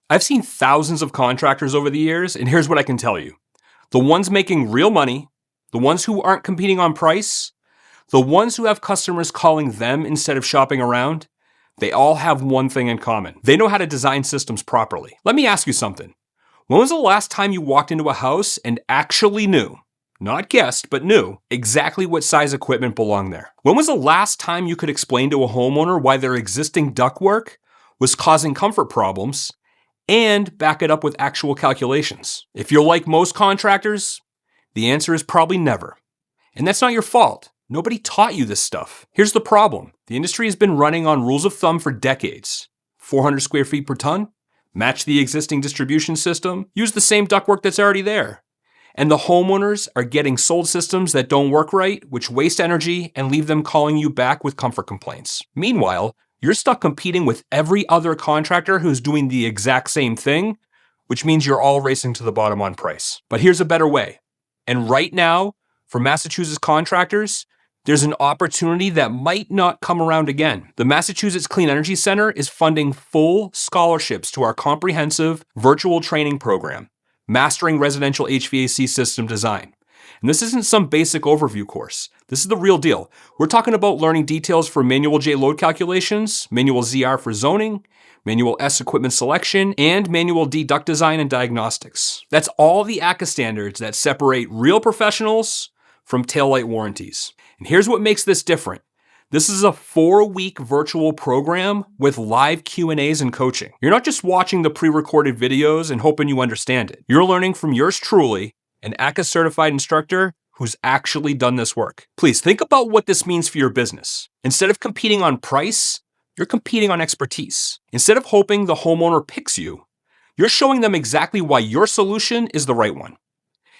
I've seen thousands of contractors over the years, and here's what I can tell you. The ones making real money, the ones who aren't competing on price, the ones who have customers calling them instead of shopping around, they all have one thing in common. They know how to design systems properly. Let me ask you something. When was the last time you walked into a house and actually knew, not guessed, but knew exactly what size equipment belonged there? When was the last time you could explain to a homeowner why their existing ductwork was causing comfort problems and back it up with actual calculations? If you're like most contractors, the answer is probably never. And that's not your fault. Nobody taught you this stuff. Here's the problem. The industry has been running on rules of thumb for decades. 400 square feet per ton, match the existing distribution system, use the same ductwork that's already there. And the homeowners are getting sold systems that don't work right, which waste energy and leave them calling you back with comfort complaints. Meanwhile, you're stuck competing with every other contractor who's doing the exact same thing, which means you're all racing to the bottom on price. But here's a better way. And right now, for Massachusetts contractors, there's an opportunity that might not come around again. The Massachusetts Clean Energy Center is funding full scholarships to our comprehensive virtual training program, Mastering Residential HVAC System Design. And this isn't some basic overview course. This is the real deal. We're talking about learning details for manual J load calculations, manual ZR for zoning, manual S equipment selection, and manual D duct design and diagnostics. That's all the ACCA standards that separate real professionals from taillight warranties. And here's what makes this different. This is a 4-week virtual program with live Q&As and coaching. You're not just watching the pre-recorded videos and hoping you understand it. You're learning from yours truly, an ACCA certified instructor who's actually done this work. Please think about what this means for your business. Instead of competing on price, you're competing on expertise. Instead of hoping the homeowner picks you, you're showing them exactly why your solution is the right one.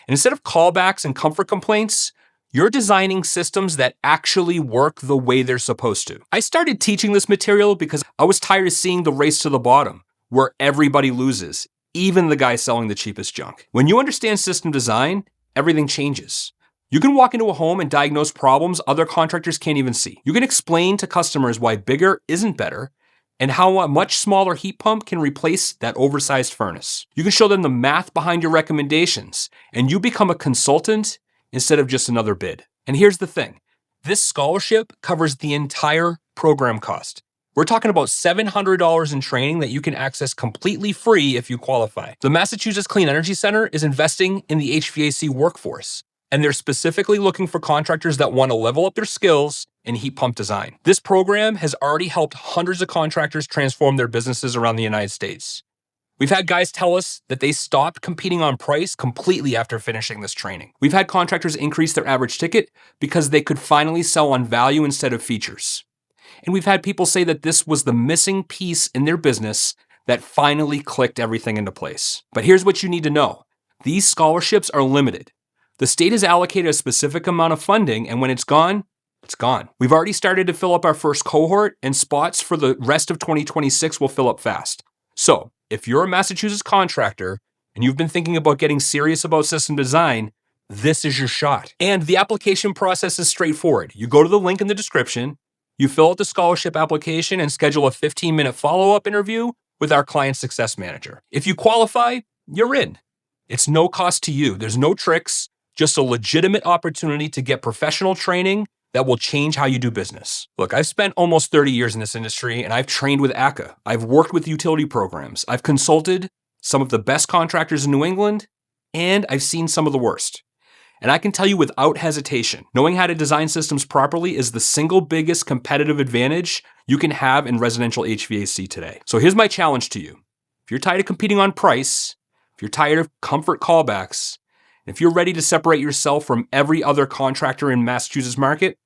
And instead of callbacks and comfort complaints, you're designing systems that actually work the way they're supposed to. I started teaching this material because I was tired of seeing the race to the bottom, where everybody loses, even the guy selling the cheapest junk. When you understand system design, everything changes. You can walk into a home and diagnose problems other contractors can't even see. You can explain to customers why bigger isn't better and how a much smaller heat pump can replace that oversized furnace. You can show them the math behind your recommendations, and you become a consultant instead of just another bid. And here's the thing. This scholarship covers the entire program cost. We're talking about $700 in training that you can access completely free if you qualify. The Massachusetts Clean Energy Center is investing in the HVAC workforce, and they're specifically looking for contractors that want to level up their skills in heat pump design. This program has already helped hundreds of contractors transform their businesses around the United States. We've had guys tell us that they stopped competing on price completely after finishing this training. We've had contractors increase their average ticket because they could finally sell on value instead of features. And we've had people say that this was the missing piece in their business that finally clicked everything into place. But here's what you need to know. These scholarships are limited. The state has allocated a specific amount of funding, and when it's gone, it's gone. We've already started to fill up our first cohort, and spots for the rest of 2026 will fill up fast. So, if you're a Massachusetts contractor and you've been thinking about getting serious about system design, this is your shot. And the application process is straightforward. You go to the link in the description, you fill out the scholarship application and schedule a 15-minute follow-up interview with our client success manager. If you qualify, you're in. It's no cost to you. There's no tricks, just a legitimate opportunity to get professional training that will change how you do business. Look, I've spent almost 30 years in this industry, and I've trained with ACCA. I've worked with utility programs. I've consulted some of the best contractors in New England, and I've seen some of the worst. And I can tell you without hesitation, knowing how to design systems properly is the single biggest competitive advantage you can have in residential HVAC today. So here's my challenge to you. If you're tired of competing on price, if you're tired of comfort callbacks, if you're ready to separate yourself from every other contractor in Massachusetts market,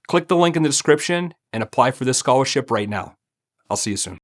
click the link in the description and apply for this scholarship right now. I'll see you soon.